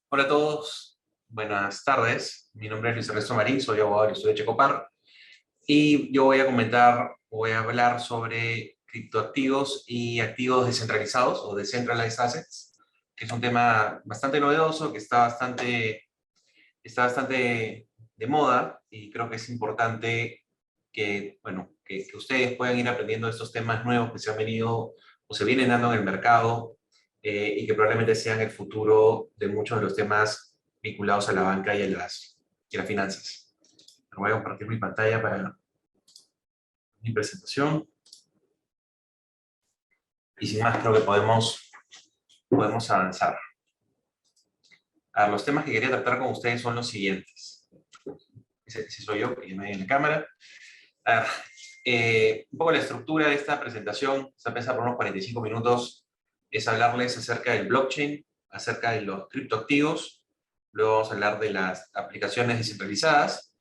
Hola a todos, buenas tardes. Mi nombre es Luis Ernesto Marín, soy abogado del estudio de Checopar y yo voy a hablar sobre criptoactivos y activos descentralizados o decentralized assets, que es un tema bastante novedoso, que está bastante de moda y creo que es importante que, bueno, que ustedes puedan ir aprendiendo estos temas nuevos que se han venido o se vienen dando en el mercado y que probablemente sean el futuro de muchos de los temas vinculados a la banca y a las finanzas. Voy a compartir mi pantalla para mi presentación y sin más creo que podemos avanzar. A ver, los temas que quería tratar con ustedes son los siguientes. Ese soy yo, que ya me ven en la cámara. A ver, un poco la estructura de esta presentación, está pensada por unos 45 minutos, es hablarles acerca del blockchain, acerca de los criptoactivos, luego vamos a hablar de las aplicaciones descentralizadas,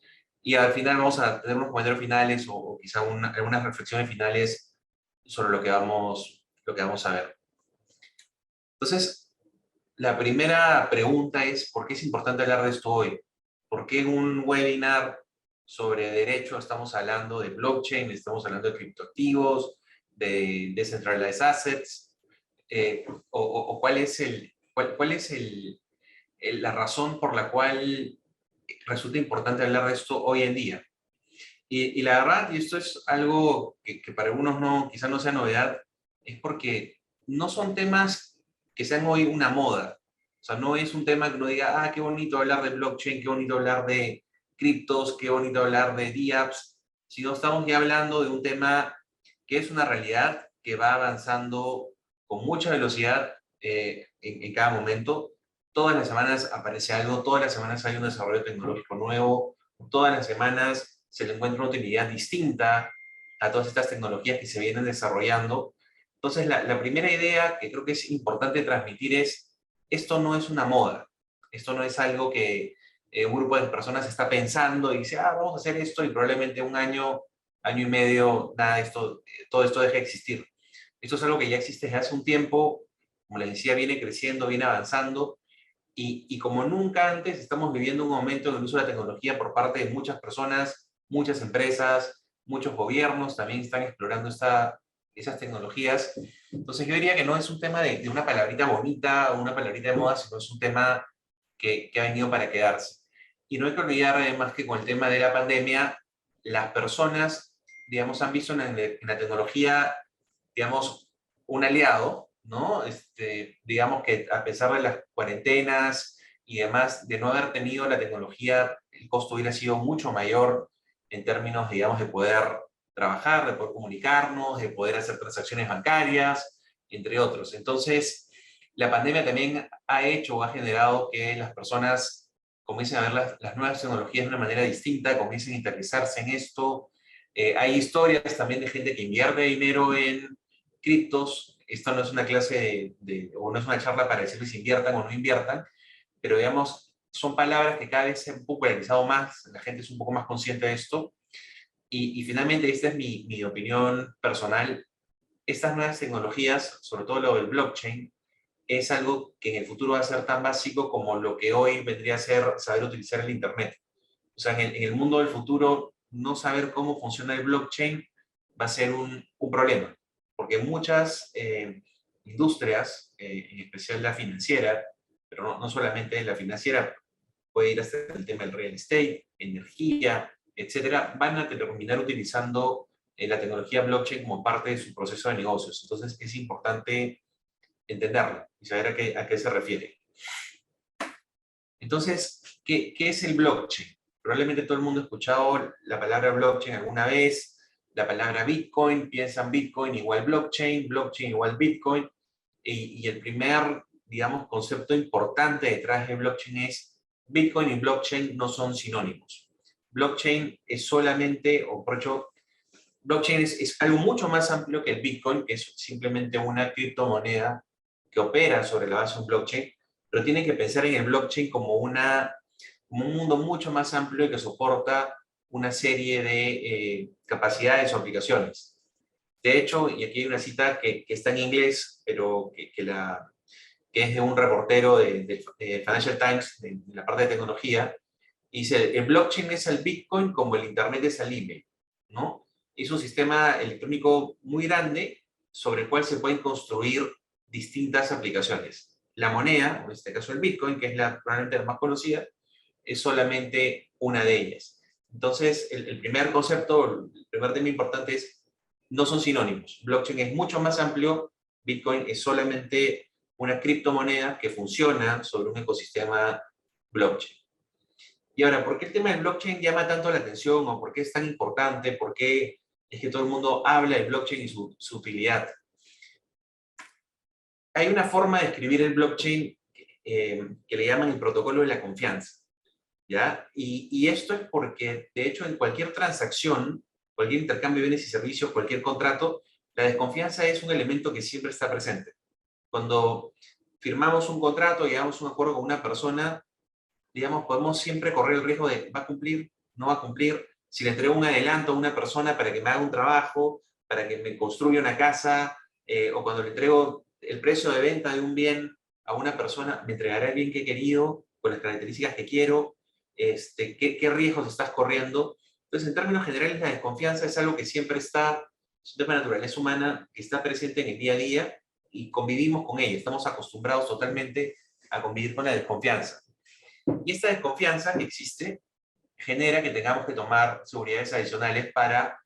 y al final vamos a tener unos comentarios finales o quizá algunas reflexiones finales sobre lo que vamos a ver. Entonces, la primera pregunta es, ¿por qué es importante hablar de esto hoy? ¿Por qué en un webinar sobre derecho estamos hablando de blockchain, estamos hablando de criptoactivos, de decentralized assets? O cuál es la razón por la cual resulta importante hablar de esto hoy en día? Y la verdad, y esto es algo que para algunos no, quizá no sea novedad, es porque no son temas que sean hoy una moda. O sea, no es un tema que uno diga, ah, qué bonito hablar de blockchain, qué bonito hablar de criptos, qué bonito hablar de DApps, sino estamos ya hablando de un tema que es una realidad que va avanzando con mucha velocidad en cada momento. Todas las semanas aparece algo, todas las semanas hay un desarrollo tecnológico nuevo, todas las semanas se le encuentra una utilidad distinta a todas estas tecnologías que se vienen desarrollando. Entonces, la primera idea que creo que es importante transmitir es, esto no es una moda, esto no es algo que un grupo de personas está pensando y dice, ah, vamos a hacer esto y probablemente un año, año y medio, nada de esto, todo esto deje de existir. Esto es algo que ya existe desde hace un tiempo, como les decía, viene creciendo, viene avanzando, y como nunca antes estamos viviendo un aumento en el uso de la tecnología por parte de muchas personas, muchas empresas, muchos gobiernos también están explorando esas tecnologías. Entonces yo diría que no es un tema de una palabrita bonita o una palabrita de moda, sino es un tema que ha venido para quedarse. Y no hay que olvidar además que con el tema de la pandemia, las personas, digamos, han visto en la tecnología, digamos, un aliado, ¿no? Digamos que a pesar de las cuarentenas y demás, de no haber tenido la tecnología, el costo hubiera sido mucho mayor en términos, digamos, de poder trabajar, de poder comunicarnos, de poder hacer transacciones bancarias, entre otros. Entonces, la pandemia también ha hecho o ha generado que las personas comiencen a ver las nuevas tecnologías de una manera distinta, comiencen a interesarse en esto. Hay historias también de gente que invierte dinero en criptos. Esto no es una clase o no es una charla para decirles si inviertan o no inviertan, pero digamos, son palabras que cada vez se han popularizado más, la gente es un poco más consciente de esto. Y finalmente, esta es mi opinión personal, estas nuevas tecnologías, sobre todo lo del blockchain, es algo que en el futuro va a ser tan básico como lo que hoy vendría a ser saber utilizar el Internet. O sea, en el mundo del futuro, no saber cómo funciona el blockchain va a ser un problema, porque muchas industrias, en especial la financiera, pero no solamente la financiera, puede ir hasta el tema del real estate, energía, etcétera, van a terminar utilizando la tecnología blockchain como parte de su proceso de negocios. Entonces, es importante entenderlo y saber a qué se refiere. Entonces, ¿qué es el blockchain? Probablemente todo el mundo ha escuchado la palabra blockchain alguna vez. la palabra Bitcoin, piensan Bitcoin igual blockchain, blockchain igual Bitcoin, y el primer, digamos, concepto importante detrás de blockchain es Bitcoin y blockchain no son sinónimos. Blockchain es solamente, o por hecho, blockchain es algo mucho más amplio que el Bitcoin, que es simplemente una criptomoneda que opera sobre la base de un blockchain, pero tienen que pensar en el blockchain como, como un mundo mucho más amplio que soporta una serie de capacidades o aplicaciones. De hecho, y aquí hay una cita que está en inglés, pero que es de un reportero de Financial Times, de la parte de tecnología, y dice, el blockchain es el Bitcoin como el Internet es el email, ¿no? Es un sistema electrónico muy grande sobre el cual se pueden construir distintas aplicaciones. La moneda, en este caso el Bitcoin, que es probablemente la más conocida, es solamente una de ellas. Entonces, el primer concepto, el primer tema importante es, no son sinónimos. Blockchain es mucho más amplio, Bitcoin es solamente una criptomoneda que funciona sobre un ecosistema blockchain. Y ahora, ¿por qué el tema del blockchain llama tanto la atención o por qué es tan importante? ¿Por qué es que todo el mundo habla del blockchain y su utilidad? Hay una forma de escribir el blockchain que le llaman el protocolo de la confianza, ¿ya? Y esto es porque, de hecho, en cualquier transacción, cualquier intercambio de bienes y servicios, cualquier contrato, la desconfianza es un elemento que siempre está presente. Cuando firmamos un contrato, llegamos a un acuerdo con una persona, digamos, podemos siempre correr el riesgo de ¿va a cumplir? ¿No va a cumplir? Si le entrego un adelanto a una persona para que me haga un trabajo, para que me construya una casa, o cuando le entrego el precio de venta de un bien a una persona, ¿me entregará el bien que he querido, con las características que quiero? ¿Qué riesgos estás corriendo? Entonces, en términos generales, la desconfianza es algo que siempre está, es un tema de naturaleza humana, que está presente en el día a día y convivimos con ella. Estamos acostumbrados totalmente a convivir con la desconfianza. Y esta desconfianza que existe genera que tengamos que tomar seguridades adicionales para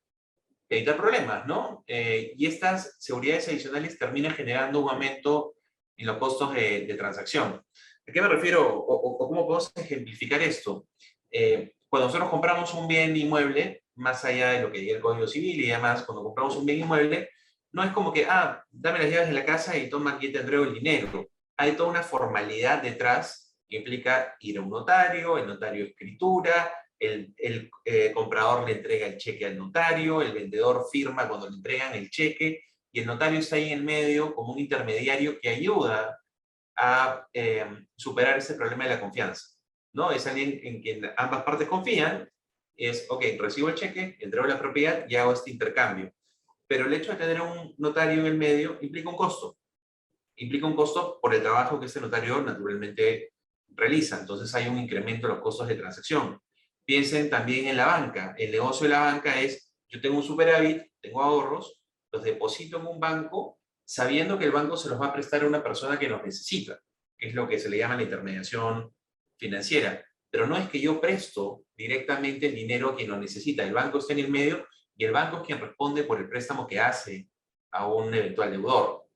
evitar problemas, ¿no? Y estas seguridades adicionales terminan generando un aumento en los costos de transacción. ¿A qué me refiero o cómo podemos ejemplificar esto? Cuando nosotros compramos un bien inmueble, más allá de lo que diga el Código Civil y demás, cuando compramos un bien inmueble, no es como que, dame las llaves de la casa y toma, aquí te entrego el dinero. Hay toda una formalidad detrás que implica ir a un notario, el notario escritura, el comprador le entrega el cheque al notario, el vendedor firma cuando le entregan el cheque, y el notario está ahí en medio como un intermediario que ayuda a superar ese problema de la confianza, ¿no? Es alguien en quien ambas partes confían, es, ok, recibo el cheque, entrego la propiedad y hago este intercambio. Pero el hecho de tener un notario en el medio implica un costo. Implica un costo por el trabajo que este notario naturalmente realiza. Entonces hay un incremento en los costos de transacción. Piensen también en la banca. El negocio de la banca es, yo tengo un superávit, tengo ahorros, los deposito en un banco sabiendo que el banco se los va a prestar a una persona que los necesita, que es lo que se le llama la intermediación financiera. Pero no es que yo presto directamente el dinero a quien lo necesita. El banco está en el medio y el banco es quien responde por el préstamo que hace a un eventual deudor.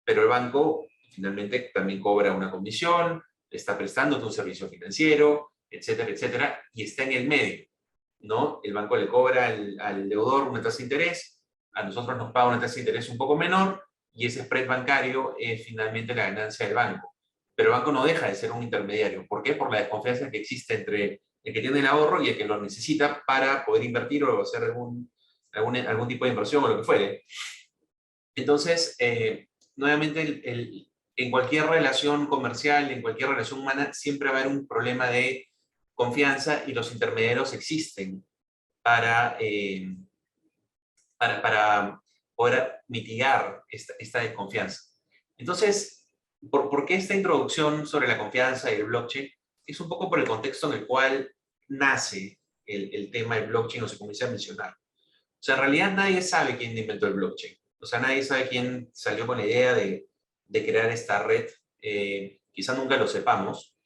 Pero el banco finalmente también cobra una comisión, está prestándote un servicio financiero, etcétera, etcétera, y está en el medio, ¿no? El banco le cobra al deudor una tasa de interés, a nosotros nos paga una tasa de interés un poco menor, y ese spread bancario es finalmente la ganancia del banco. Pero el banco no deja de ser un intermediario. ¿Por qué? Por la desconfianza que existe entre el que tiene el ahorro y el que lo necesita para poder invertir o hacer algún tipo de inversión o lo que fuere. Entonces, nuevamente, en cualquier relación comercial, en cualquier relación humana, siempre va a haber un problema de confianza y los intermediarios existen para, para poder mitigar esta desconfianza. Entonces, ¿por qué esta introducción sobre la confianza y el blockchain? Es un poco por el contexto en el cual nace el tema del blockchain o se comienza a mencionar. O sea, en realidad nadie sabe quién inventó el blockchain. O sea, nadie sabe quién salió con la idea de crear esta red. Quizá nunca lo sepamos.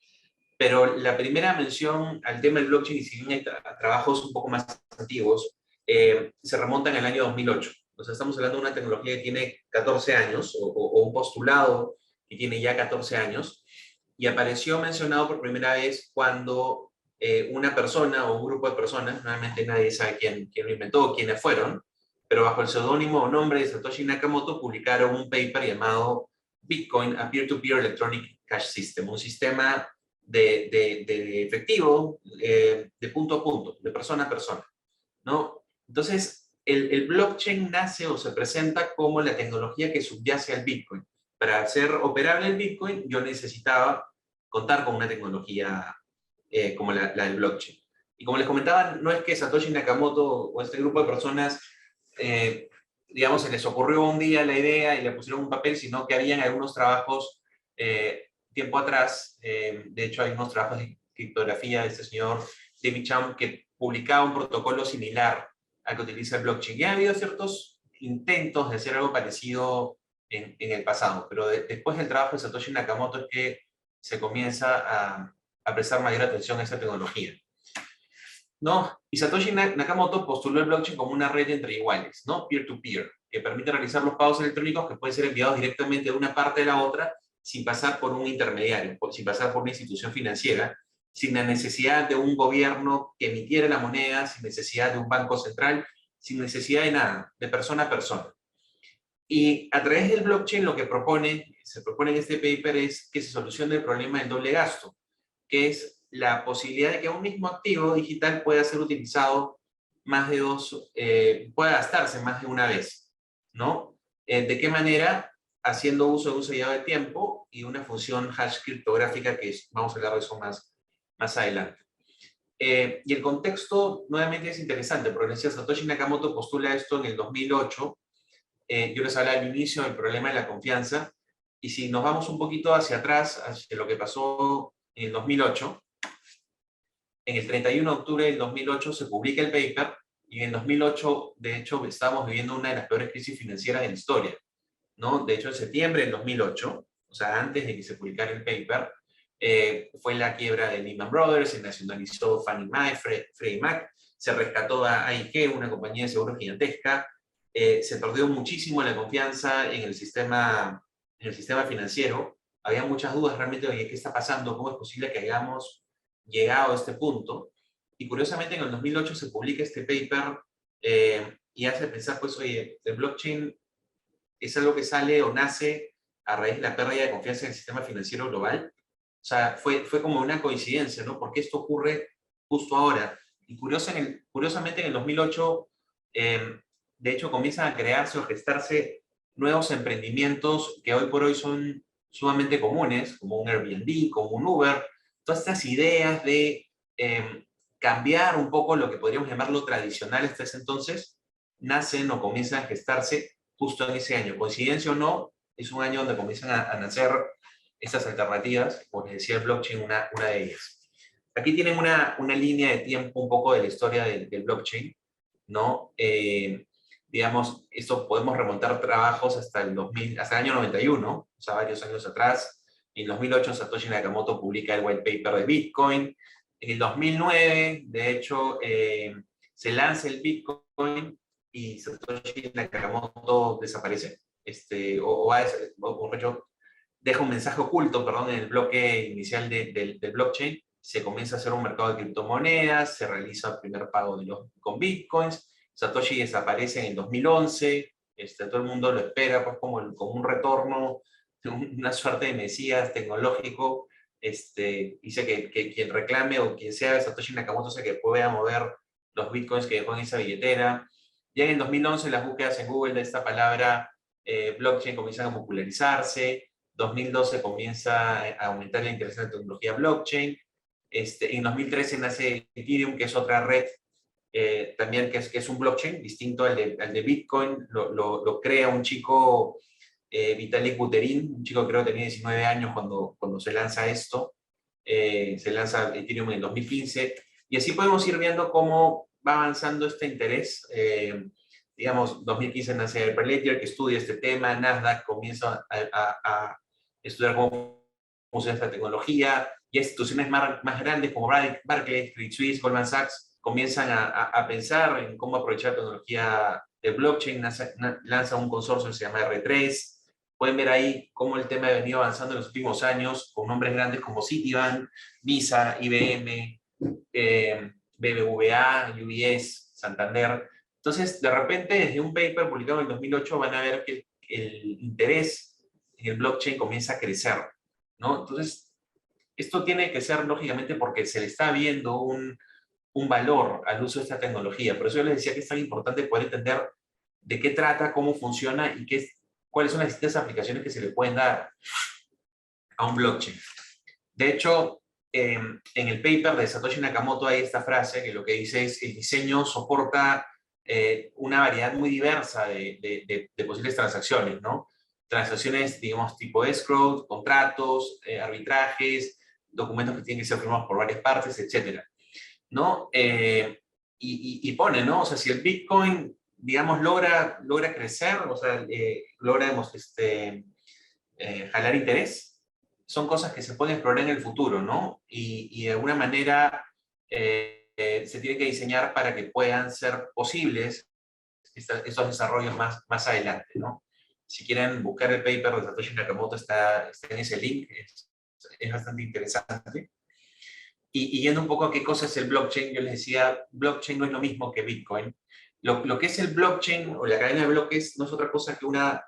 Pero la primera mención al tema del blockchain, y si bien hay trabajos un poco más antiguos, se remonta en el año 2008. O sea, estamos hablando de una tecnología que tiene 14 años, o un postulado que tiene ya 14 años, y apareció mencionado por primera vez cuando una persona o un grupo de personas, realmente nadie sabe quién lo inventó o quiénes fueron, pero bajo el seudónimo o nombre de Satoshi Nakamoto publicaron un paper llamado Bitcoin, a Peer-to-Peer Electronic Cash System, un sistema de efectivo de punto a punto, de persona a persona, ¿no? Entonces, el blockchain nace o se presenta como la tecnología que subyace al Bitcoin. Para hacer operable el Bitcoin, yo necesitaba contar con una tecnología como la del blockchain. Y como les comentaba, no es que Satoshi Nakamoto o este grupo de personas, digamos, se les ocurrió un día la idea y le pusieron un papel, sino que habían algunos trabajos tiempo atrás. De hecho, hay unos trabajos de criptografía de este señor David Chaum que publicaba un protocolo similar al que utiliza el blockchain. Ya ha habido ciertos intentos de hacer algo parecido en el pasado, pero después del trabajo de Satoshi Nakamoto es que se comienza a prestar mayor atención a esta tecnología, ¿no? Y Satoshi Nakamoto postuló el blockchain como una red entre iguales, ¿no? Peer-to-peer, que permite realizar los pagos electrónicos que pueden ser enviados directamente de una parte a la otra sin pasar por un intermediario, sin pasar por una institución financiera, sin la necesidad de un gobierno que emitiera la moneda, sin necesidad de un banco central, sin necesidad de nada, de persona a persona. Y a través del blockchain lo que se propone en este paper es que se solucione el problema del doble gasto, que es la posibilidad de que un mismo activo digital pueda ser utilizado más de pueda gastarse más de una vez, ¿no? ¿De qué manera? Haciendo uso de un sellado de tiempo y una función hash criptográfica que vamos a hablar de eso más adelante. Y el contexto nuevamente es interesante, porque decía Satoshi Nakamoto postula esto en el 2008. Yo les hablaba al inicio del problema de la confianza, y si nos vamos un poquito hacia atrás, hacia lo que pasó en el 2008, en el 31 de octubre del 2008 se publica el paper, y en el 2008, de hecho, estábamos viviendo una de las peores crisis financieras de la historia, ¿no? De hecho, en septiembre del 2008, o sea, antes de que se publicara el paper, fue la quiebra de Lehman Brothers, se nacionalizó Fannie Mae, Freddie Mac, se rescató a AIG, una compañía de seguros gigantesca, se perdió muchísimo la confianza en el sistema financiero. Había muchas dudas realmente de qué está pasando, cómo es posible que hayamos llegado a este punto. Y curiosamente en el 2008 se publica este paper y hace pensar, pues, oye, el blockchain es algo que sale o nace a raíz de la pérdida de confianza en el sistema financiero global. O sea, fue como una coincidencia, ¿no? Porque esto ocurre justo ahora. Y curiosamente en el 2008, de hecho, comienzan a crearse o gestarse nuevos emprendimientos que hoy por hoy son sumamente comunes, como un Airbnb, como un Uber. Todas estas ideas de cambiar un poco lo que podríamos llamarlo tradicional hasta ese entonces, nacen o comienzan a gestarse justo en ese año. Coincidencia o no, es un año donde comienzan a nacer estas alternativas, como les decía el blockchain, una de ellas. Aquí tienen una línea de tiempo un poco de la historia del blockchain, ¿no? Digamos, esto podemos remontar trabajos hasta el 2000, hasta el año 91, o sea, varios años atrás. En 2008 Satoshi Nakamoto publica el white paper de Bitcoin. En el 2009, de hecho, se lanza el Bitcoin y Satoshi Nakamoto desaparece, deja un mensaje oculto, perdón, en el bloque inicial del blockchain. Se comienza a hacer un mercado de criptomonedas, se realiza el primer pago con bitcoins. Satoshi desaparece en el 2011, todo el mundo lo espera pues, como un retorno, una suerte de mesías tecnológico. Dice que quien reclame o quien sea Satoshi Nakamoto sea que pueda mover los bitcoins que dejó en esa billetera. Ya en el 2011 las búsquedas en Google de esta palabra blockchain comienzan a popularizarse. 2012 comienza a aumentar la interés en la tecnología blockchain. En 2013 nace Ethereum, que es otra red también que es un blockchain distinto al de Bitcoin. Lo crea un chico, Vitalik Buterin, un chico que creo que tenía 19 años cuando se lanza esto. Se lanza Ethereum en el 2015. Y así podemos ir viendo cómo va avanzando este interés. Digamos, 2015 nace Hyperledger, que estudia este tema. Nasdaq comienza a estudiar cómo funciona esta tecnología. Y instituciones más grandes como Barclays, Credit Suisse, Goldman Sachs comienzan a pensar en cómo aprovechar la tecnología de blockchain. Lanza un consorcio que se llama R3. Pueden ver ahí cómo el tema ha venido avanzando en los últimos años con nombres grandes como Citibank, Visa, IBM, BBVA, UBS, Santander. Entonces, de repente, desde un paper publicado en el 2008 van a ver que el interés en el blockchain comienza a crecer, ¿no? Entonces, esto tiene que ser, lógicamente, porque se le está viendo un valor al uso de esta tecnología. Por eso yo les decía que es tan importante poder entender de qué trata, cómo funciona y cuáles son las distintas aplicaciones que se le pueden dar a un blockchain. De hecho, en el paper de Satoshi Nakamoto hay esta frase que lo que dice es que el diseño soporta una variedad muy diversa de posibles transacciones, ¿no? Transacciones, digamos, tipo escrow, contratos, arbitrajes, documentos que tienen que ser firmados por varias partes, etcétera, ¿no? Y pone, ¿no? O sea, si el Bitcoin, digamos, logra crecer, o sea, logra, jalar interés, son cosas que se pueden explorar en el futuro, ¿no? Y de alguna manera se tiene que diseñar para que puedan ser posibles estos desarrollos más adelante, ¿no? Si quieren buscar el paper de Satoshi Nakamoto, está en ese link, es bastante interesante. Y yendo un poco a qué cosa es el blockchain, yo les decía, blockchain no es lo mismo que Bitcoin. Lo que es el blockchain o la cadena de bloques no es otra cosa que una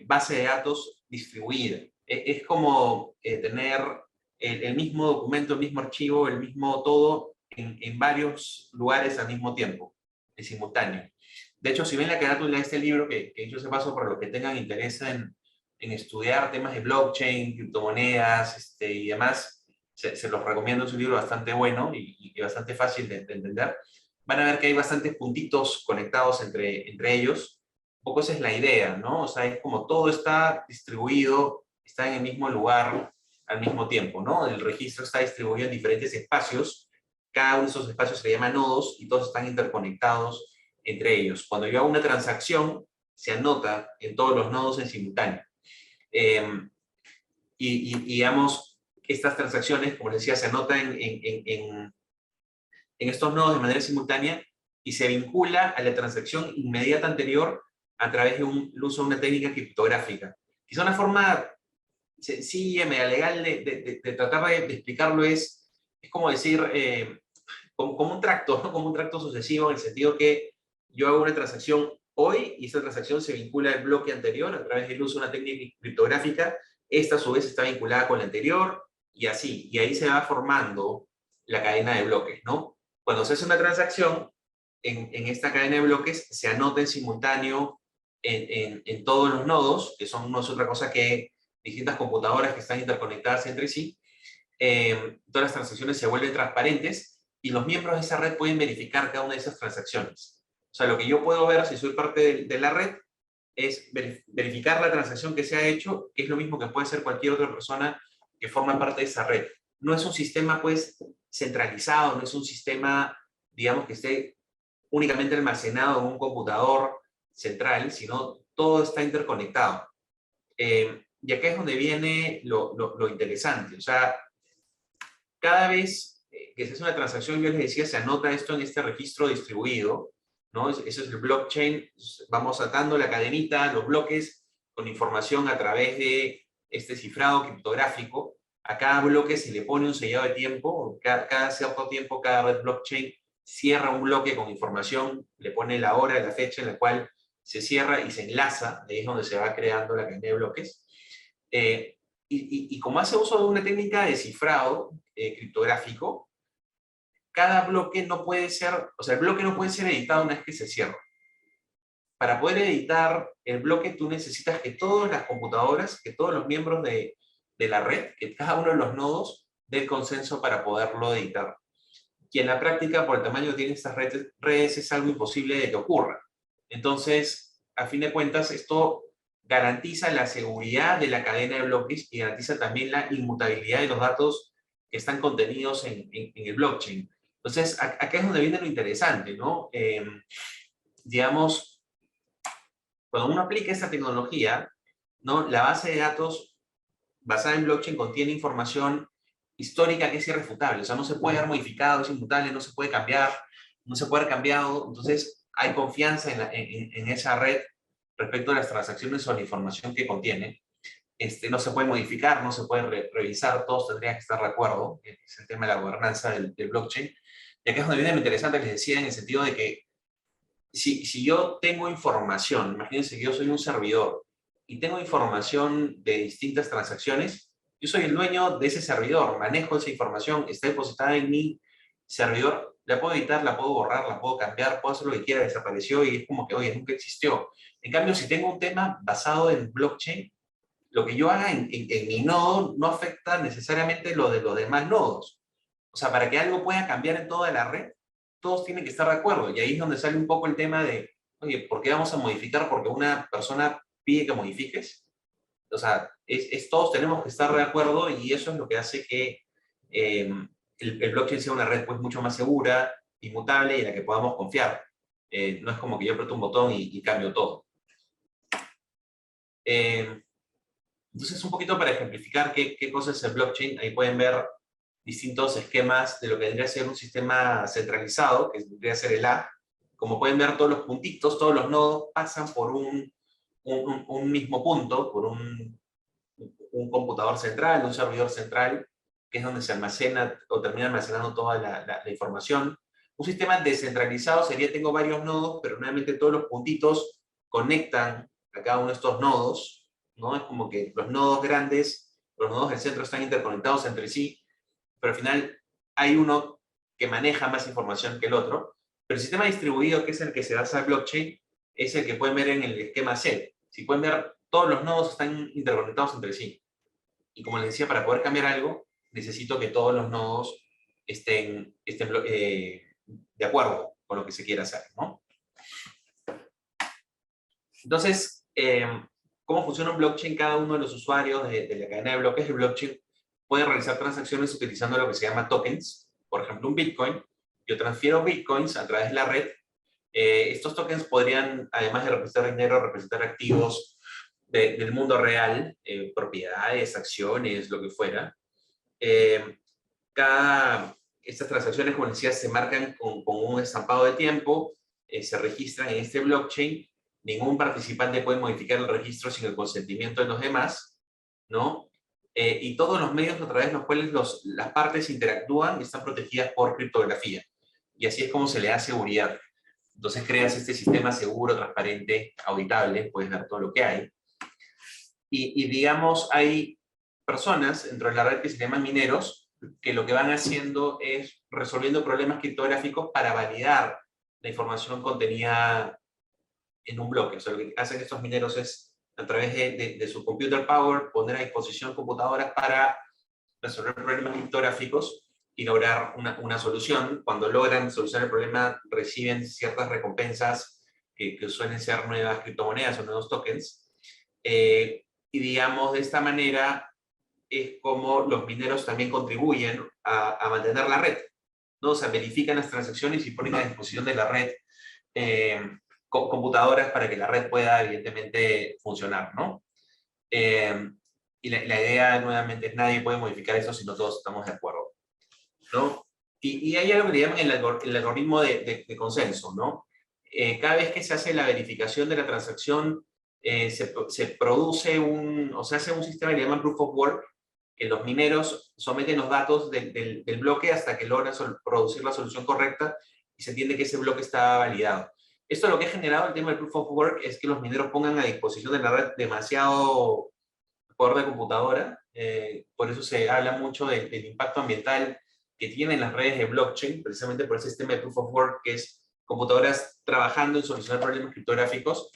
base de datos distribuida. Es como tener el mismo documento, el mismo archivo, el mismo todo en varios lugares al mismo tiempo, en simultáneo. De hecho, si ven la carátula de este libro, que yo se paso para los que tengan interés en estudiar temas de blockchain, criptomonedas y demás, se los recomiendo, es un libro bastante bueno y bastante fácil de entender. Van a ver que hay bastantes puntitos conectados entre ellos. Un poco esa es la idea, ¿no? O sea, es como todo está distribuido, está en el mismo lugar al mismo tiempo, ¿no? El registro está distribuido en diferentes espacios. Cada uno de esos espacios se llama nodos y todos están interconectados entre ellos. Cuando yo hago una transacción, se anota en todos los nodos en simultáneo. Digamos, estas transacciones, como les decía, se anotan en estos nodos de manera simultánea y se vincula a la transacción inmediata anterior a través del uso de una técnica criptográfica. Quizá una forma sencilla, media legal de tratar de explicarlo es como decir, como un tracto, ¿no? Como un tracto sucesivo, en el sentido que yo hago una transacción hoy y esa transacción se vincula al bloque anterior a través del uso de una técnica criptográfica. Esta a su vez está vinculada con la anterior y así. Y ahí se va formando la cadena de bloques, ¿no? Cuando se hace una transacción, en esta cadena de bloques se anota en simultáneo en todos los nodos, que son no es otra cosa que distintas computadoras que están interconectadas entre sí. Todas las transacciones se vuelven transparentes y los miembros de esa red pueden verificar cada una de esas transacciones. O sea, lo que yo puedo ver si soy parte de la red es verificar la transacción que se ha hecho, que es lo mismo que puede ser cualquier otra persona que forma parte de esa red. No es un sistema, pues, centralizado, no es un sistema, digamos, que esté únicamente almacenado en un computador central, sino todo está interconectado. Y acá es donde viene lo interesante. O sea, cada vez que se hace una transacción, yo les decía, se anota esto en este registro distribuido, ¿no? Eso es el blockchain. Vamos atando la cadenita, los bloques, con información a través de este cifrado criptográfico. A cada bloque se le pone un sellado de tiempo. Cada cierto tiempo, cada red blockchain cierra un bloque con información, le pone la hora, la fecha en la cual se cierra y se enlaza. Ahí es donde se va creando la cadena de bloques. Y como hace uso de una técnica de cifrado criptográfico, cada bloque no puede ser, o sea, el bloque no puede ser editado una vez que se cierra. Para poder editar el bloque, tú necesitas que todas las computadoras, que todos los miembros de la red, que cada uno de los nodos dé el consenso para poderlo editar. Y en la práctica, por el tamaño que tienen estas redes, es algo imposible de que ocurra. Entonces, a fin de cuentas, esto garantiza la seguridad de la cadena de bloques y garantiza también la inmutabilidad de los datos que están contenidos en el blockchain. Entonces, acá es donde viene lo interesante, ¿no? Digamos, cuando uno aplica esta tecnología, ¿no? La base de datos basada en blockchain contiene información histórica que es irrefutable, o sea, no se puede haber modificado, es inmutable, no se puede cambiar, no se puede haber cambiado, entonces hay confianza en esa red respecto a las transacciones o la información que contiene. No se puede modificar, no se puede revisar, todos tendrían que estar de acuerdo, es el tema de la gobernanza del blockchain. Y acá es donde viene lo interesante, les decía, en el sentido de que si yo tengo información, imagínense que yo soy un servidor y tengo información de distintas transacciones, yo soy el dueño de ese servidor, manejo esa información, está depositada en mi servidor, la puedo editar, la puedo borrar, la puedo cambiar, puedo hacer lo que quiera, desapareció y es como que, oye, nunca existió. En cambio, si tengo un tema basado en blockchain, lo que yo haga en mi nodo no afecta necesariamente lo de los demás nodos. O sea, para que algo pueda cambiar en toda la red, todos tienen que estar de acuerdo. Y ahí es donde sale un poco el tema de, oye, ¿por qué vamos a modificar? Porque una persona pide que modifiques. O sea, todos tenemos que estar de acuerdo y eso es lo que hace que el blockchain sea una red pues mucho más segura, inmutable y en la que podamos confiar. No es como que yo aprieto un botón y cambio todo. Entonces, un poquito para ejemplificar qué cosa es el blockchain, ahí pueden ver distintos esquemas de lo que vendría a ser un sistema centralizado, que vendría a ser el A. Como pueden ver, todos los puntitos, todos los nodos pasan por un mismo punto, por un computador central, un servidor central, que es donde se almacena o termina almacenando toda la información. Un sistema descentralizado sería, tengo varios nodos, pero nuevamente todos los puntitos conectan a cada uno de estos nodos, ¿no? Es como que los nodos grandes, los nodos del centro están interconectados entre sí, pero al final hay uno que maneja más información que el otro. Pero el sistema distribuido, que es el que se basa en blockchain, es el que pueden ver en el esquema C. Si pueden ver, todos los nodos están interconectados entre sí. Y como les decía, para poder cambiar algo, necesito que todos los nodos estén de acuerdo con lo que se quiera hacer, ¿no? Entonces, ¿cómo funciona un blockchain? Cada uno de los usuarios de la cadena de bloques de blockchain puede realizar transacciones utilizando lo que se llama tokens. Por ejemplo, un Bitcoin. Yo transfiero Bitcoins a través de la red. Estos tokens podrían, además de representar dinero, representar activos del mundo real, propiedades, acciones, lo que fuera. Eh, Estas transacciones, como decía, se marcan con un estampado de tiempo, se registran en este blockchain. Ningún participante puede modificar el registro sin el consentimiento de los demás, ¿no? Y todos los medios a través de los cuales las partes interactúan están protegidas por criptografía. Y así es como se le da seguridad. Entonces creas este sistema seguro, transparente, auditable, puedes ver todo lo que hay. Y digamos, hay personas dentro de la red que se llaman mineros, que lo que van haciendo es resolviendo problemas criptográficos para validar la información contenida en un bloque. O sea, lo que hacen estos mineros es, a través de su computer power, poner a disposición computadoras para resolver problemas criptográficos y lograr una solución. Cuando logran solucionar el problema, reciben ciertas recompensas que suelen ser nuevas criptomonedas o nuevos tokens. Y digamos, de esta manera es como los mineros también contribuyen a mantener la red, ¿no? O sea, verifican las transacciones y ponen a disposición de la red computadoras para que la red pueda, evidentemente, funcionar, ¿no? Y la idea, nuevamente, es nadie puede modificar eso si no todos estamos de acuerdo, ¿no? Y hay algo que le llaman el algoritmo de consenso, ¿no? Cada vez que se hace la verificación de la transacción, se produce o se hace un sistema que le llaman proof of work, que los mineros someten los datos del bloque hasta que logran producir la solución correcta y se entiende que ese bloque está validado. Esto lo que ha generado el tema del proof of work es que los mineros pongan a disposición de la red demasiado poder de computadora. Por eso se habla mucho del impacto ambiental que tienen las redes de blockchain, precisamente por ese sistema de proof of work, que es computadoras trabajando en solucionar problemas criptográficos,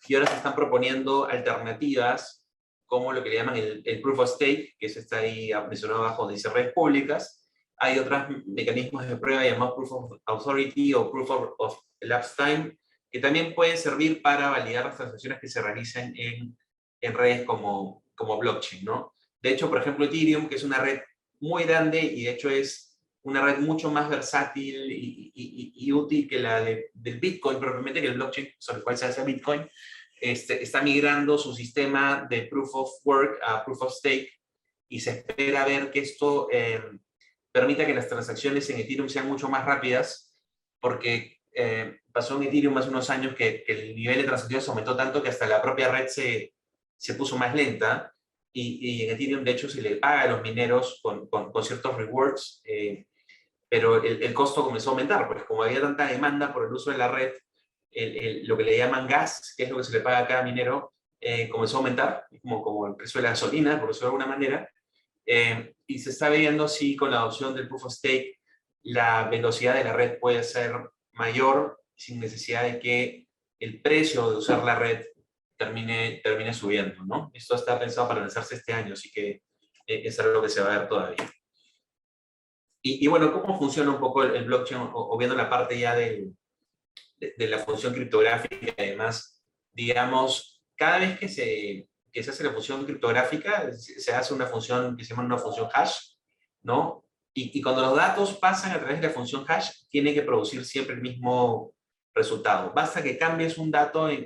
y ahora se están proponiendo alternativas como lo que le llaman el proof of stake, que eso está ahí mencionado abajo, donde dice redes públicas. Hay otros mecanismos de prueba llamados proof of authority o proof of elapsed time, que también pueden servir para validar las transacciones que se realicen en redes como blockchain, ¿no? De hecho, por ejemplo, Ethereum, que es una red muy grande y de hecho es una red mucho más versátil y útil que la del Bitcoin, propiamente que el blockchain sobre el cual se hace Bitcoin, está migrando su sistema de Proof of Work a Proof of Stake y se espera ver que esto permita que las transacciones en Ethereum sean mucho más rápidas, porque pasó en Ethereum hace unos años que el nivel de transacciones aumentó tanto que hasta la propia red se puso más lenta, y en Ethereum de hecho se le paga a los mineros con ciertos rewards, pero el costo comenzó a aumentar, porque como había tanta demanda por el uso de la red, lo que le llaman gas, que es lo que se le paga a cada minero, comenzó a aumentar, como el precio de la gasolina, por decirlo de alguna manera, y se está viendo si con la adopción del Proof of Stake la velocidad de la red puede ser mayor sin necesidad de que el precio de usar la red termine subiendo, ¿no? Esto está pensado para lanzarse este año, así que es algo que se va a ver todavía. Y bueno, ¿cómo funciona un poco el blockchain? O viendo la parte ya de la función criptográfica, además, digamos, cada vez que se hace la función criptográfica, se hace una función que se llama una función hash, ¿no? Y cuando los datos pasan a través de la función hash, tiene que producir siempre el mismo resultado. Basta que cambies un dato en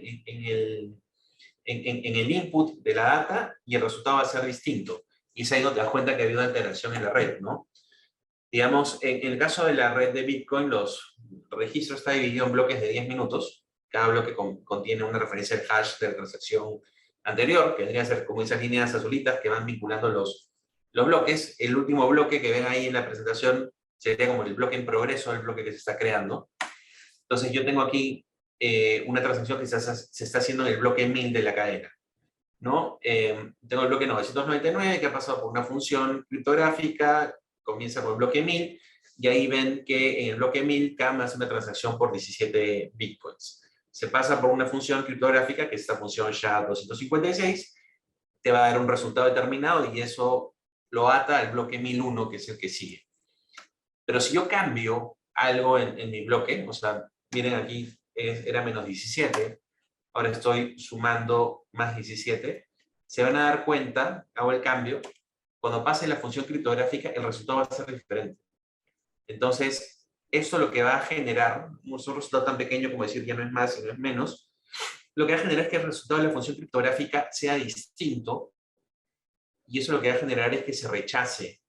el input de la data y el resultado va a ser distinto. Y es ahí donde te das cuenta que ha habido una alteración en la red, ¿no? Digamos, en el caso de la red de Bitcoin, los registros está dividido en bloques de 10 minutos. Cada bloque contiene una referencia al hash de la transacción anterior, que vendría a ser como esas líneas azulitas que van vinculando los bloques. El último bloque que ven ahí en la presentación sería como el bloque en progreso, el bloque que se está creando. Entonces yo tengo aquí una transacción que se está haciendo en el bloque 1000 de la cadena, ¿no? Tengo el bloque 999 que ha pasado por una función criptográfica, comienza con el bloque 1000, y ahí ven que en el bloque 1000 cada hace una transacción por 17 bitcoins. Se pasa por una función criptográfica, que es esta función SHA-256, te va a dar un resultado determinado y eso lo ata al bloque 1001, que es el que sigue. Pero si yo cambio algo en mi bloque, o sea, miren aquí, era menos 17, ahora estoy sumando más 17, se van a dar cuenta, hago el cambio, cuando pase la función criptográfica, el resultado va a ser diferente. Entonces, esto lo que va a generar, un resultado tan pequeño como decir ya no es más y no es menos, lo que va a generar es que el resultado de la función criptográfica sea distinto, y eso lo que va a generar es que se rechace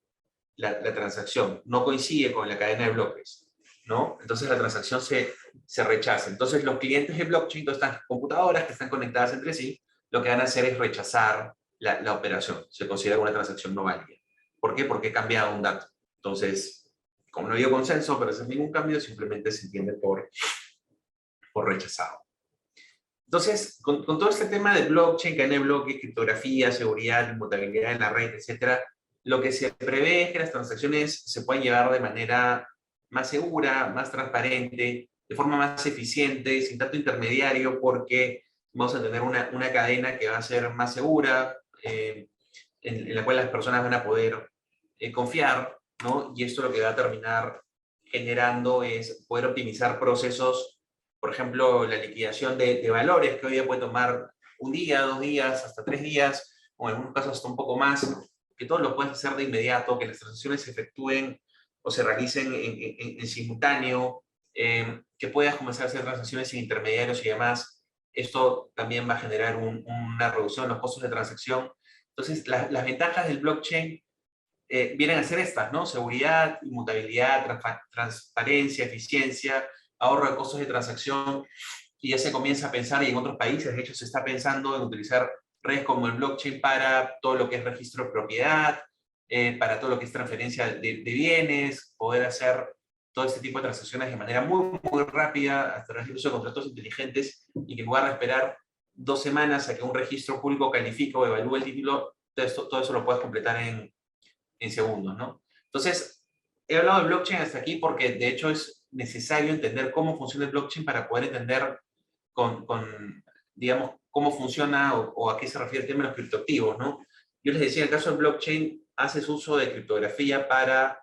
la transacción, no coincide con la cadena de bloques, ¿no? Entonces la transacción se rechaza. Entonces los clientes de blockchain, todas estas computadoras que están conectadas entre sí, lo que van a hacer es rechazar la operación. Se considera una transacción no válida. ¿Por qué? Porque he cambiado un dato. Entonces, como no ha habido consenso para hacer ningún cambio, simplemente se entiende por rechazado. Entonces, con todo este tema de blockchain, cadena de bloques, criptografía, seguridad, inmutabilidad en la red, etcétera, lo que se prevé es que las transacciones se puedan llevar de manera más segura, más transparente, de forma más eficiente, sin tanto intermediario, porque vamos a tener una cadena que va a ser más segura, en la cual las personas van a poder confiar, ¿no? Y esto lo que va a terminar generando es poder optimizar procesos, por ejemplo, la liquidación de valores, que hoy día puede tomar un día, 2 días, hasta 3 días, o en algunos casos hasta un poco más, que todo lo puedes hacer de inmediato, que las transacciones se efectúen o se realicen en simultáneo, que puedas comenzar a hacer transacciones sin intermediarios y demás. Esto también va a generar una reducción en los costos de transacción. Entonces, las ventajas del blockchain vienen a ser estas, ¿no? Seguridad, inmutabilidad, transparencia, eficiencia, ahorro de costos de transacción, y ya se comienza a pensar, y en otros países, de hecho, se está pensando en utilizar redes como el blockchain para todo lo que es registro de propiedad, para todo lo que es transferencia de bienes, poder hacer todo este tipo de transacciones de manera muy, muy rápida, hasta el uso de contratos inteligentes, y que en lugar de esperar 2 semanas a que un registro público califique o evalúe el título, todo eso lo puedes completar en segundos, ¿no? Entonces, he hablado de blockchain hasta aquí porque de hecho es necesario entender cómo funciona el blockchain para poder entender digamos, cómo funciona o a qué se refiere el tema de los criptoactivos, ¿no? Yo les decía, en el caso del blockchain, haces uso de criptografía para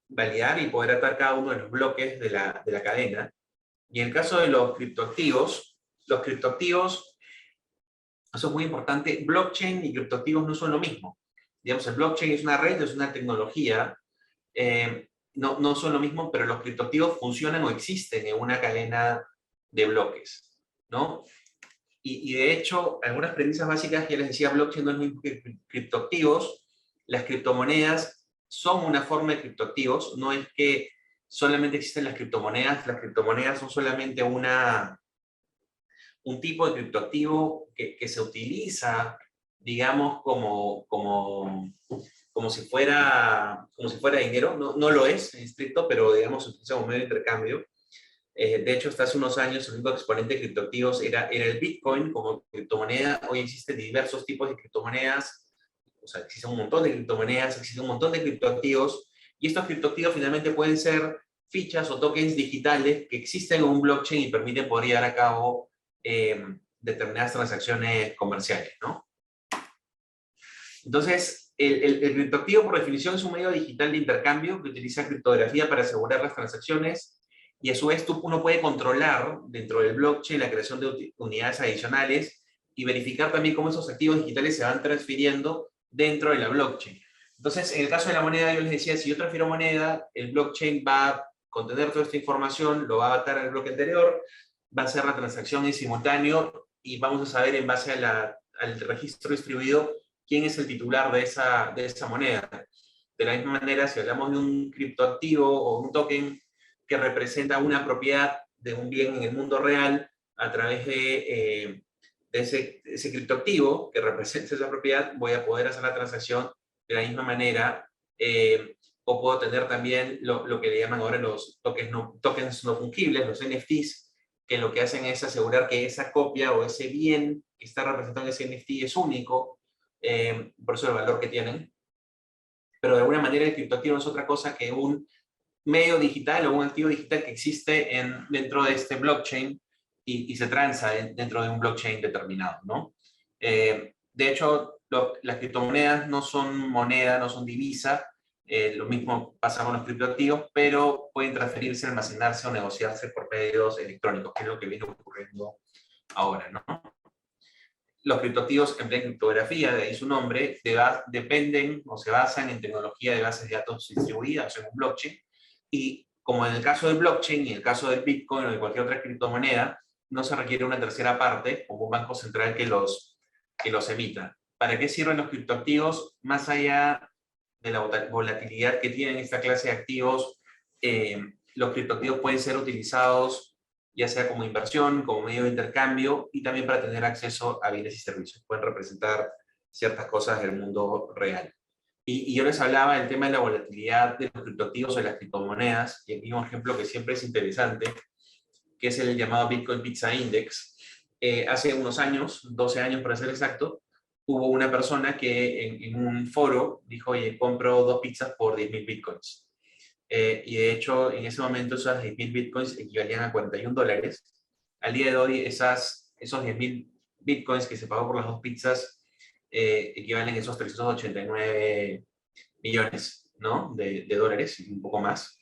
validar y poder atar cada uno de los bloques de la cadena. Y en el caso de los criptoactivos, eso es muy importante, blockchain y criptoactivos no son lo mismo. Digamos, el blockchain es una red, es una tecnología, no son lo mismo, pero los criptoactivos funcionan o existen en una cadena de bloques, ¿no? Y de hecho, algunas premisas básicas que les decía, blockchain no es lo mismo que criptoactivos. Las criptomonedas son una forma de criptoactivos, no es que solamente existen las criptomonedas son solamente un tipo de criptoactivo que se utiliza, digamos, como si fuera dinero. No lo es en estricto, pero digamos se utiliza como medio de intercambio. De hecho, hasta hace unos años el único exponente de criptoactivos era el Bitcoin como criptomoneda. Hoy existen diversos tipos de criptomonedas, o sea, existen un montón de criptomonedas, existen un montón de criptoactivos, y estos criptoactivos finalmente pueden ser fichas o tokens digitales que existen en un blockchain y permiten poder llevar a cabo determinadas transacciones comerciales, ¿no? Entonces, el criptoactivo por definición es un medio digital de intercambio que utiliza criptografía para asegurar las transacciones, y a su vez uno puede controlar dentro del blockchain la creación de unidades adicionales y verificar también cómo esos activos digitales se van transfiriendo dentro de la blockchain. Entonces, en el caso de la moneda, yo les decía, si yo transfiero moneda, el blockchain va a contener toda esta información, lo va a atar al bloque anterior, va a hacer la transacción en simultáneo y vamos a saber en base al registro distribuido quién es el titular de esa moneda. De la misma manera, si hablamos de un criptoactivo o un token que representa una propiedad de un bien en el mundo real, a través de ese criptoactivo que representa esa propiedad, voy a poder hacer la transacción de la misma manera, o puedo tener también lo que le llaman ahora los tokens no fungibles, los NFTs, que lo que hacen es asegurar que esa copia o ese bien que está representado en ese NFT es único, por eso el valor que tienen. Pero de alguna manera el criptoactivo no es otra cosa que un medio digital o un activo digital que existe dentro de este blockchain y se transa dentro de un blockchain determinado, ¿no? De hecho, las criptomonedas no son moneda, no son divisa, lo mismo pasa con los criptoactivos, pero pueden transferirse, almacenarse o negociarse por medios electrónicos, que es lo que viene ocurriendo ahora, ¿no? Los criptoactivos emplean criptografía, de ahí su nombre, dependen o se basan en tecnología de bases de datos distribuidas en un blockchain, y como en el caso del blockchain y en el caso del Bitcoin o de cualquier otra criptomoneda, no se requiere una tercera parte, como un banco central que los emita. ¿Para qué sirven los criptoactivos? Más allá de la volatilidad que tienen esta clase de activos, los criptoactivos pueden ser utilizados ya sea como inversión, como medio de intercambio, y también para tener acceso a bienes y servicios. Pueden representar ciertas cosas del mundo real. Y yo les hablaba del tema de la volatilidad de los criptoactivos o de las criptomonedas, y aquí un ejemplo que siempre es interesante, que es el llamado Bitcoin Pizza Index. Hace unos años, 12 años para ser exacto, hubo una persona que en un foro dijo, oye, compro 2 pizzas por 10.000 bitcoins. Y de hecho, en ese momento esas 10.000 bitcoins equivalían a $41. Al día de hoy, esos 10.000 bitcoins que se pagó por las 2 pizzas equivalen a esos 389 millones, ¿no? de dólares, y un poco más.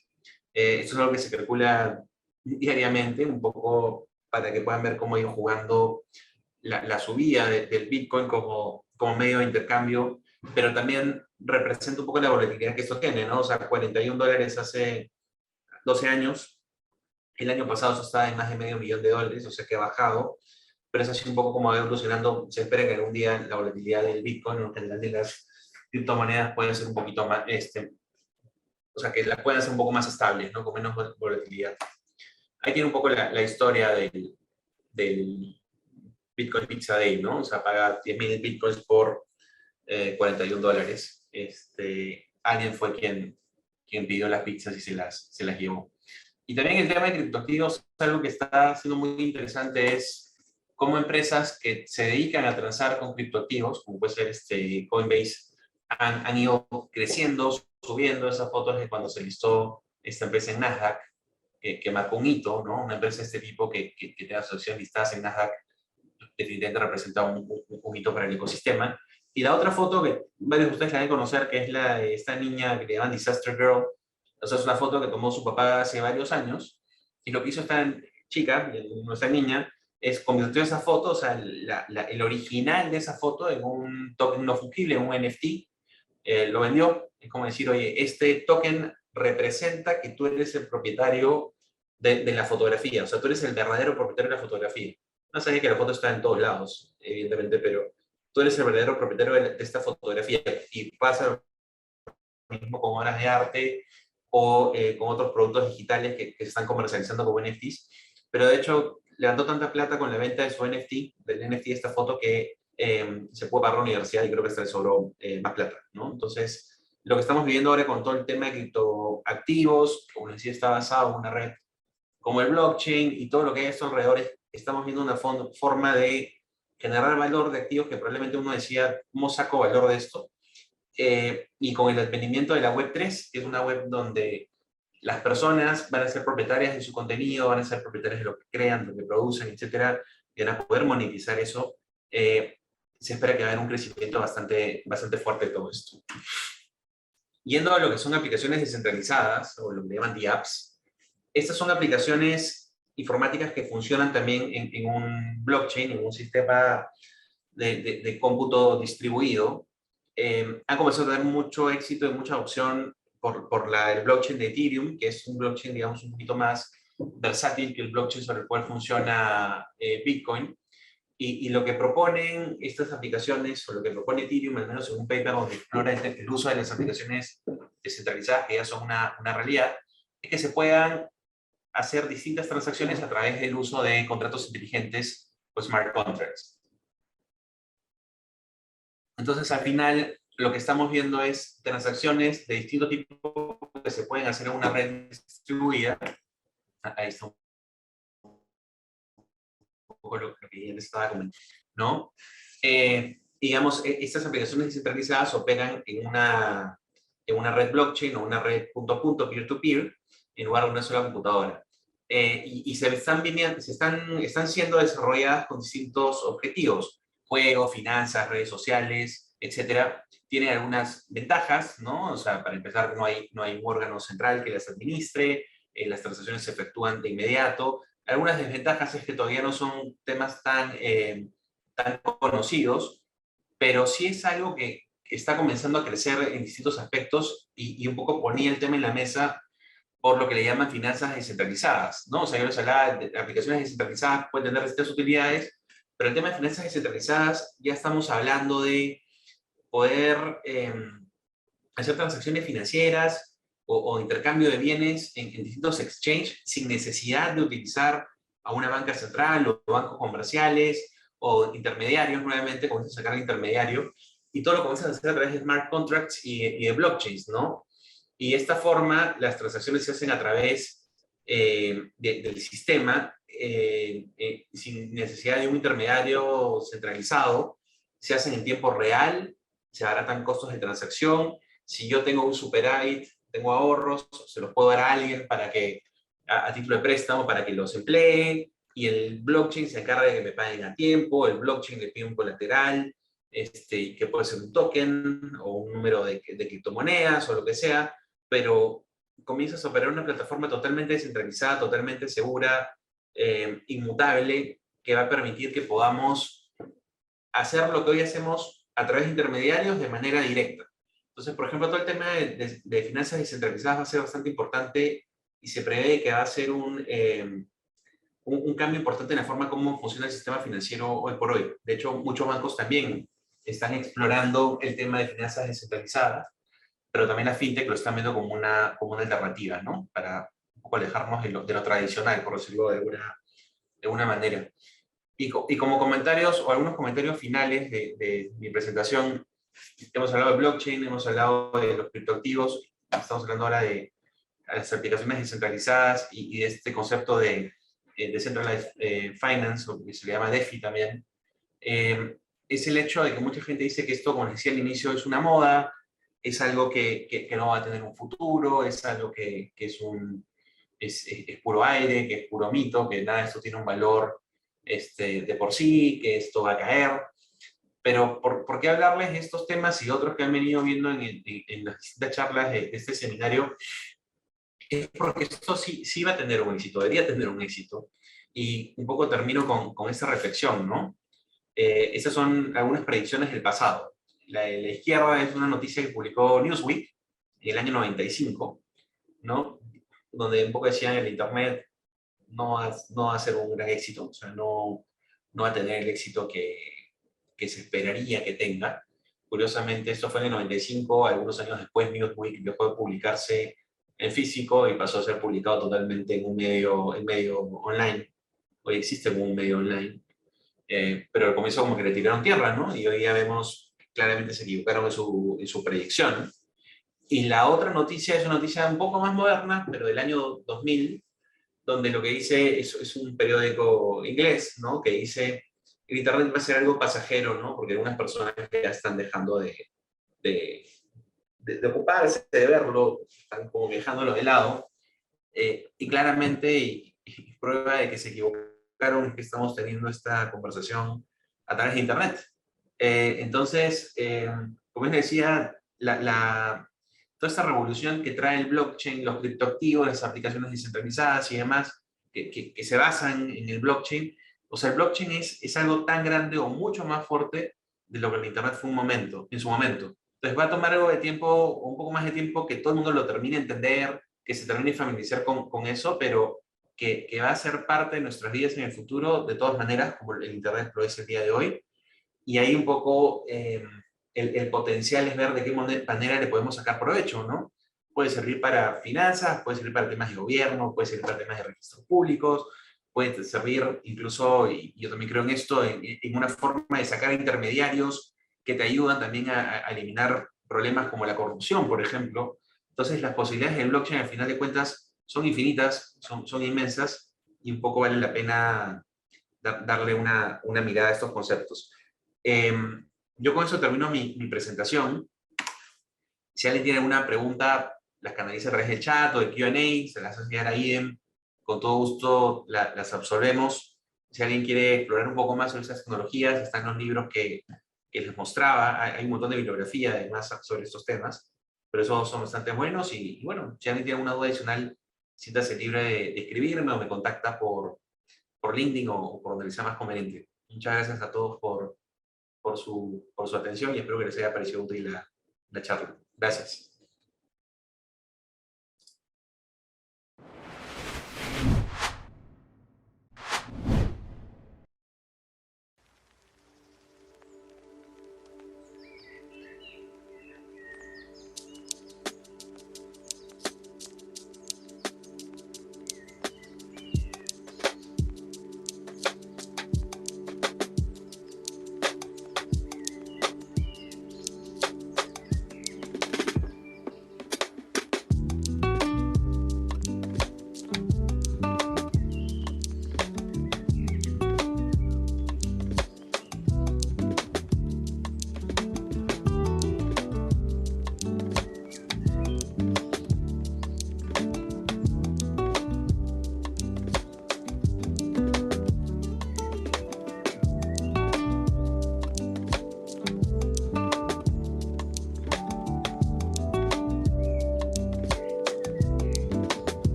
Esto es algo que se calcula diariamente, un poco para que puedan ver cómo ha ido jugando la subida del Bitcoin como medio de intercambio, pero también representa un poco la volatilidad que esto tiene, ¿no? O sea, $41 hace 12 años, el año pasado eso estaba en más de $500,000, o sea que ha bajado, pero es así un poco como va evolucionando. Se espera que algún día la volatilidad del Bitcoin o en general de las criptomonedas pueda ser un poquito más, o sea, que la puedan ser un poco más estables, ¿no? Con menos volatilidad. Ahí tiene un poco la historia del Bitcoin Pizza Day, ¿no? O sea, paga 10.000 bitcoins por $41. Alguien fue quien pidió las pizzas y se las llevó. Y también el tema de criptoactivos, algo que está siendo muy interesante es cómo empresas que se dedican a transar con criptoactivos, como puede ser Coinbase, han ido creciendo, subiendo esas fotos de cuando se listó esta empresa en Nasdaq, que marcó un hito, ¿no? Una empresa de este tipo que tiene asociaciones listadas en Nasdaq, definitivamente representa un hito para el ecosistema. Y la otra foto que varios de ustedes la deben conocer, que es la de esta niña que le llaman Disaster Girl. O sea, es una foto que tomó su papá hace varios años, y lo que hizo esta chica, nuestra niña, es convirtió esa foto, o sea, el original de esa foto en un token no fungible, un NFT, lo vendió. Es como decir, oye, este token representa que tú eres el propietario de la fotografía, o sea, tú eres el verdadero propietario de la fotografía. No sabía que la foto está en todos lados, evidentemente, pero tú eres el verdadero propietario de esta fotografía, y pasa lo mismo con obras de arte o con otros productos digitales que se están comercializando como NFTs, pero de hecho levantó tanta plata con la venta de su NFT, del NFT de esta foto, que se pudo pagar la universidad y creo que hasta le sobró más plata, ¿no? Entonces, lo que estamos viviendo ahora con todo el tema de criptoactivos, como les decía, está basado en una red como el blockchain y todo lo que hay a estos alrededores, estamos viendo una forma de generar valor de activos que probablemente uno decía, ¿cómo saco valor de esto? Y con el advenimiento de la Web3, que es una web donde las personas van a ser propietarias de su contenido, van a ser propietarias de lo que crean, de lo que producen, etcétera, y van a poder monetizar eso. Se espera que va a haber un crecimiento bastante fuerte de todo esto. Yendo a lo que son aplicaciones descentralizadas, o lo que llaman DApps, estas son aplicaciones informáticas que funcionan también en un blockchain, en un sistema de cómputo distribuido. Han comenzado a tener mucho éxito y mucha opción por el blockchain de Ethereum, que es un blockchain, digamos, un poquito más versátil que el blockchain sobre el cual funciona Bitcoin. Y lo que proponen estas aplicaciones, o lo que propone Ethereum, al menos en un paper donde explora el uso de las aplicaciones descentralizadas, que ya son una realidad, es que se puedan hacer distintas transacciones a través del uso de contratos inteligentes o smart contracts. Entonces, al final, lo que estamos viendo es transacciones de distinto tipo que se pueden hacer en una red distribuida. Ahí está un poco lo que ya les estaba comentando, ¿no? Digamos, estas aplicaciones descentralizadas operan en una red blockchain o una red punto a punto, peer-to-peer, en lugar de una sola computadora. Y están siendo desarrolladas con distintos objetivos: juegos, finanzas, redes sociales, etcétera. Tienen algunas ventajas, ¿no? O sea, para empezar, no hay un órgano central que las administre, las transacciones se efectúan de inmediato. Algunas desventajas es que todavía no son temas tan conocidos, pero sí es algo que está comenzando a crecer en distintos aspectos y un poco ponía el tema en la mesa por lo que le llaman finanzas descentralizadas, ¿no? O sea, yo les hablaba de aplicaciones descentralizadas, pueden tener distintas utilidades, pero el tema de finanzas descentralizadas ya estamos hablando de poder hacer transacciones financieras o intercambio de bienes en distintos exchanges sin necesidad de utilizar a una banca central o bancos comerciales o intermediarios. Nuevamente comienzan a sacar el intermediario y todo lo comienzan a hacer a través de smart contracts y de blockchains, ¿no? Y de esta forma las transacciones se hacen a través del sistema sin necesidad de un intermediario centralizado, se hacen en tiempo real, se abaratan costos de transacción. Si yo tengo un superávit, tengo ahorros, se los puedo dar a alguien para que, a título de préstamo, para que los emplee, y el blockchain se encarga de que me paguen a tiempo, el blockchain le pide un colateral, que puede ser un token o un número de criptomonedas o lo que sea, pero comienzas a operar una plataforma totalmente descentralizada, totalmente segura, inmutable, que va a permitir que podamos hacer lo que hoy hacemos a través de intermediarios de manera directa. Entonces, por ejemplo, todo el tema de finanzas descentralizadas va a ser bastante importante y se prevé que va a ser un cambio importante en la forma como funciona el sistema financiero hoy por hoy. De hecho, muchos bancos también están explorando el tema de finanzas descentralizadas, pero también la fintech lo están viendo como una alternativa, ¿no? Para un poco alejarnos de lo tradicional, por decirlo de alguna manera. Y como comentarios, o algunos comentarios finales de mi presentación, hemos hablado de blockchain, hemos hablado de los criptoactivos, estamos hablando ahora de las aplicaciones descentralizadas y de este concepto de Decentralized Finance, o que se le llama DeFi también. Es el hecho de que mucha gente dice que esto, como decía al inicio, es una moda, es algo que no va a tener un futuro, es algo que es puro aire, que es puro mito, que nada de esto tiene un valor de por sí, que esto va a caer. Pero ¿por qué hablarles de estos temas y otros que han venido viendo en las distintas charlas de este seminario? Es porque esto sí va a tener un éxito, debería tener un éxito. Y un poco termino con esta reflexión, ¿no? Estas son algunas predicciones del pasado. La izquierda es una noticia que publicó Newsweek en el año 95, ¿no? Donde un poco decían el Internet no va a ser un gran éxito, o sea, no va a tener el éxito que se esperaría que tenga. Curiosamente, esto fue en el 95, algunos años después Newsweek dejó de publicarse en físico y pasó a ser publicado totalmente en un medio online. Hoy existe como un medio online, pero al comienzo como que le tiraron tierra, ¿no? Y hoy ya vemos claramente se equivocaron en su predicción. Y la otra noticia es una noticia un poco más moderna, pero del año 2000, donde lo que dice es un periódico inglés, ¿no? Que dice, el Internet va a ser algo pasajero, ¿no? Porque algunas personas ya están dejando de, de ocuparse, de verlo, están como dejándolo de lado. Y claramente, y prueba de que se equivocaron, es que estamos teniendo esta conversación a través de Internet. Entonces, como les decía, toda esta revolución que trae el blockchain, los criptoactivos, las aplicaciones descentralizadas y demás, que se basan en el blockchain, o sea, el blockchain es algo tan grande o mucho más fuerte de lo que el Internet fue en su momento. Entonces va a tomar algo de tiempo, un poco más de tiempo, que todo el mundo lo termine de entender, que se termine de familiarizar con eso, pero que va a ser parte de nuestras vidas en el futuro, de todas maneras, como el Internet lo es el día de hoy. Y ahí un poco el potencial es ver de qué manera le podemos sacar provecho, ¿no? Puede servir para finanzas, puede servir para temas de gobierno, puede servir para temas de registros públicos, puede servir incluso, y yo también creo en esto, en una forma de sacar intermediarios que te ayudan también a eliminar problemas como la corrupción, por ejemplo. Entonces, las posibilidades del blockchain, al final de cuentas, son infinitas, son inmensas, y un poco vale la pena darle una mirada a estos conceptos. Eh, yo con eso termino mi presentación. Si alguien tiene alguna pregunta, las canaliza a través del chat o de Q&A, se las hace llegar a IDEM. Con todo gusto las absolvemos. Si alguien quiere explorar un poco más sobre esas tecnologías, están los libros que les mostraba. Hay un montón de bibliografía además sobre estos temas, pero esos son bastante buenos. Y bueno, si alguien tiene alguna duda adicional, siéntase libre de escribirme o me contacta por LinkedIn o por donde les sea más conveniente. Muchas gracias a todos por su atención y espero que les haya parecido útil la charla. Gracias.